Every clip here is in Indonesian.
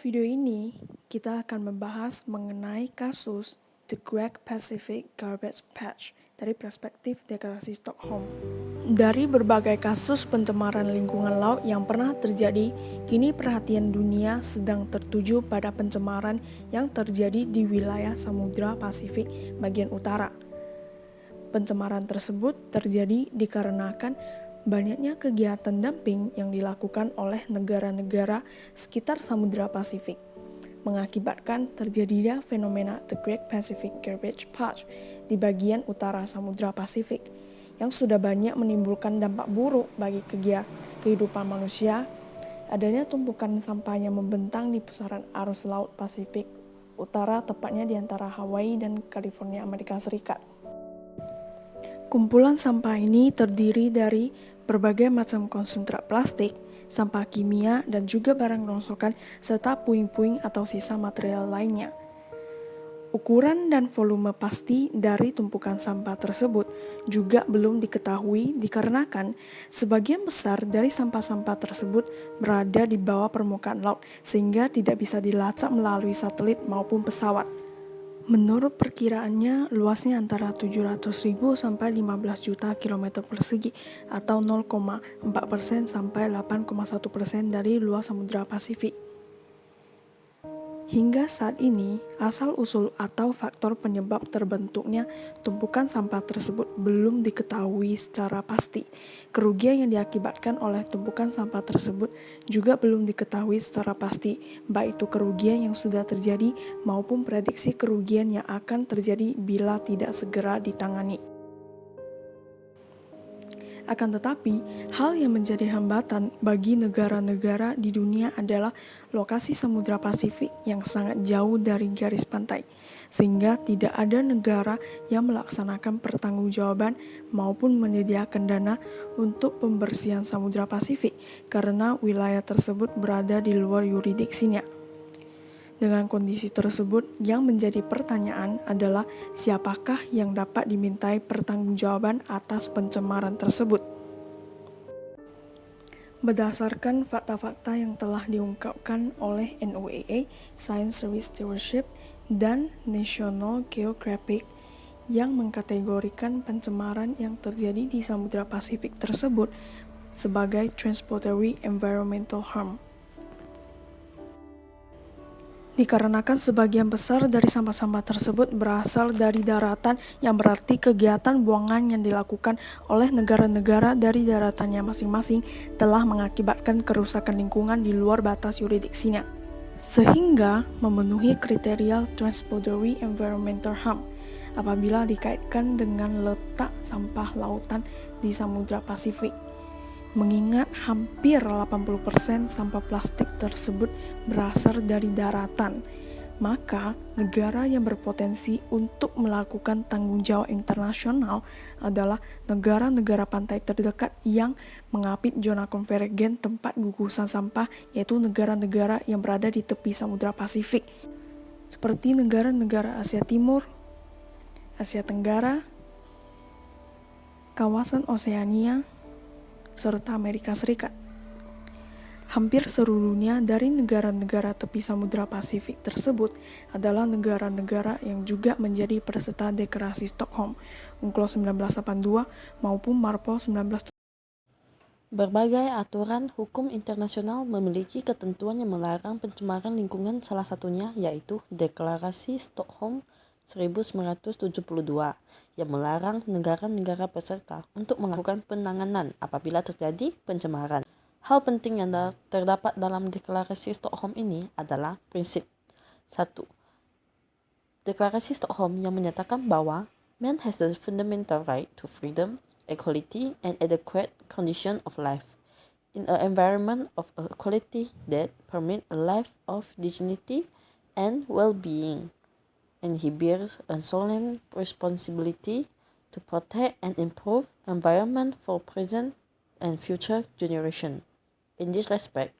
video ini, kita akan membahas mengenai kasus The Great Pacific Garbage Patch dari perspektif Deklarasi Stockholm. Dari berbagai kasus pencemaran lingkungan laut yang pernah terjadi, kini perhatian dunia sedang tertuju pada pencemaran yang terjadi di wilayah Samudra Pasifik bagian utara. Pencemaran tersebut terjadi dikarenakan banyaknya kegiatan dumping yang dilakukan oleh negara-negara sekitar Samudra Pasifik, mengakibatkan terjadinya fenomena The Great Pacific Garbage Patch di bagian utara Samudra Pasifik, yang sudah banyak menimbulkan dampak buruk bagi kehidupan manusia. Adanya tumpukan sampah yang membentang di pusaran arus laut Pasifik Utara, tepatnya di antara Hawaii dan California, Amerika Serikat. Kumpulan sampah ini terdiri dari berbagai macam konsentrat plastik, sampah kimia, dan juga barang rongsokan serta puing-puing atau sisa material lainnya. Ukuran dan volume pasti dari tumpukan sampah tersebut juga belum diketahui dikarenakan sebagian besar dari sampah-sampah tersebut berada di bawah permukaan laut sehingga tidak bisa dilacak melalui satelit maupun pesawat. Menurut perkiraannya, luasnya antara 700.000 sampai 15 juta kilometer persegi atau 0,4% sampai 8,1% dari luas Samudra Pasifik. Hingga saat ini, asal-usul atau faktor penyebab terbentuknya tumpukan sampah tersebut belum diketahui secara pasti. Kerugian yang diakibatkan oleh tumpukan sampah tersebut juga belum diketahui secara pasti, baik itu kerugian yang sudah terjadi maupun prediksi kerugian yang akan terjadi bila tidak segera ditangani. Akan tetapi, hal yang menjadi hambatan bagi negara-negara di dunia adalah lokasi Samudra Pasifik yang sangat jauh dari garis pantai, sehingga tidak ada negara yang melaksanakan pertanggungjawaban maupun menyediakan dana untuk pembersihan Samudra Pasifik karena wilayah tersebut berada di luar yurisdiksinya. Dengan kondisi tersebut, yang menjadi pertanyaan adalah siapakah yang dapat dimintai pertanggungjawaban atas pencemaran tersebut. Berdasarkan fakta-fakta yang telah diungkapkan oleh NOAA, Science Service Stewardship, dan National Geographic yang mengkategorikan pencemaran yang terjadi di Samudra Pasifik tersebut sebagai transitory environmental harm. Dikarenakan sebagian besar dari sampah-sampah tersebut berasal dari daratan, yang berarti kegiatan buangan yang dilakukan oleh negara-negara dari daratannya masing-masing telah mengakibatkan kerusakan lingkungan di luar batas yurisdiksinya, sehingga memenuhi kriteria transitory environmental harm apabila dikaitkan dengan letak sampah lautan di Samudra Pasifik. Mengingat hampir 80% sampah plastik tersebut berasal dari daratan, maka negara yang berpotensi untuk melakukan tanggung jawab internasional adalah negara-negara pantai terdekat yang mengapit zona konvergen tempat gugusan sampah, yaitu negara-negara yang berada di tepi Samudra Pasifik, seperti negara-negara Asia Timur, Asia Tenggara, kawasan Oseania, serta Amerika Serikat. Hampir seluruh dunia dari negara-negara tepi Samudra Pasifik tersebut adalah negara-negara yang juga menjadi peserta Deklarasi Stockholm, UNCLOS 1982 maupun MARPOL 19. Berbagai aturan hukum internasional memiliki ketentuan yang melarang pencemaran lingkungan, salah satunya yaitu Deklarasi Stockholm 1972 yang melarang negara-negara peserta untuk melakukan penanganan apabila terjadi pencemaran. Hal penting yang terdapat dalam Deklarasi Stockholm ini adalah prinsip 1. Deklarasi Stockholm yang menyatakan bahwa man has the fundamental right to freedom, equality, and adequate condition of life in an environment of equality that permit a life of dignity and well-being. And he bears a solemn responsibility to protect and improve environment for present and future generation. In this respect,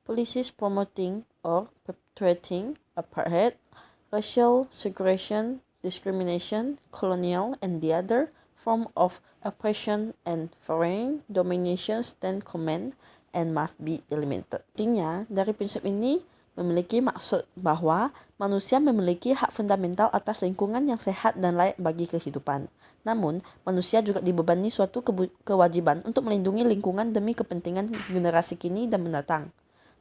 policies promoting or perpetuating apartheid, racial segregation, discrimination, colonial, and the other form of oppression and foreign domination stand command and must be eliminated. Artinya, dari prinsip ini memiliki maksud bahwa manusia memiliki hak fundamental atas lingkungan yang sehat dan layak bagi kehidupan. Namun, manusia juga dibebani suatu kewajiban untuk melindungi lingkungan demi kepentingan generasi kini dan mendatang.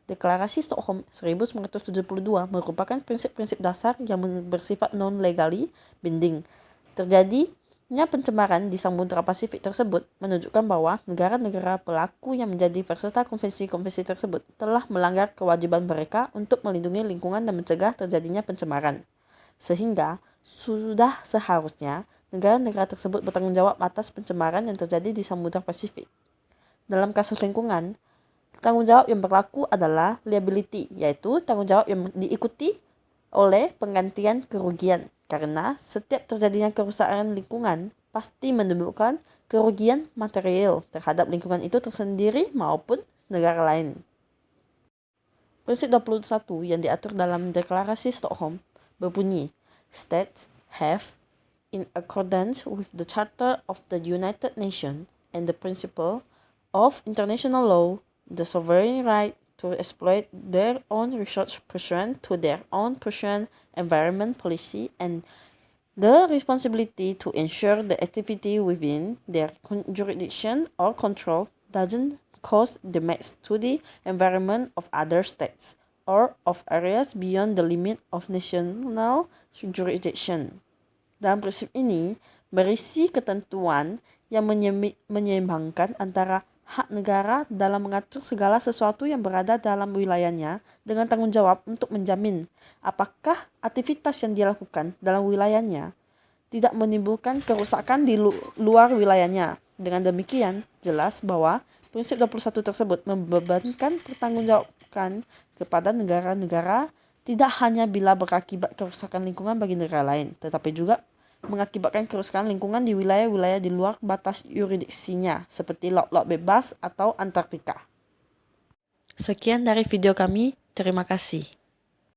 Deklarasi Stockholm 1972 merupakan prinsip-prinsip dasar yang bersifat non-legally binding. Terjadinya pencemaran di Samudra Pasifik tersebut menunjukkan bahwa negara-negara pelaku yang menjadi peserta konvensi-konvensi tersebut telah melanggar kewajiban mereka untuk melindungi lingkungan dan mencegah terjadinya pencemaran. Sehingga sudah seharusnya negara-negara tersebut bertanggung jawab atas pencemaran yang terjadi di Samudra Pasifik. Dalam kasus lingkungan, tanggung jawab yang berlaku adalah liability, yaitu tanggung jawab yang diikuti oleh penggantian kerugian. Karena setiap terjadinya kerusakan lingkungan pasti menimbulkan kerugian material terhadap lingkungan itu tersendiri maupun negara lain. Prinsip 21 yang diatur dalam Deklarasi Stockholm berbunyi, States have, in accordance with the Charter of the United Nations and the principle of international law, the sovereign right to exploit their own resources pursuant to their own present environment policy and the responsibility to ensure the activity within their jurisdiction or control doesn't cause damage to the environment of other states or of areas beyond the limit of national jurisdiction. Dalam prinsip ini berisi ketentuan yang menyeimbangkan antara hak negara dalam mengatur segala sesuatu yang berada dalam wilayahnya dengan tanggung jawab untuk menjamin apakah aktivitas yang dilakukan dalam wilayahnya tidak menimbulkan kerusakan di luar wilayahnya. Dengan demikian, jelas bahwa prinsip 21 tersebut membebankan pertanggungjawaban kepada negara-negara tidak hanya bila berakibat kerusakan lingkungan bagi negara lain, tetapi juga mengakibatkan kerusakan lingkungan di wilayah-wilayah di luar batas yurisdiksinya, seperti laut-laut bebas atau Antartika. Sekian dari video kami, terima kasih.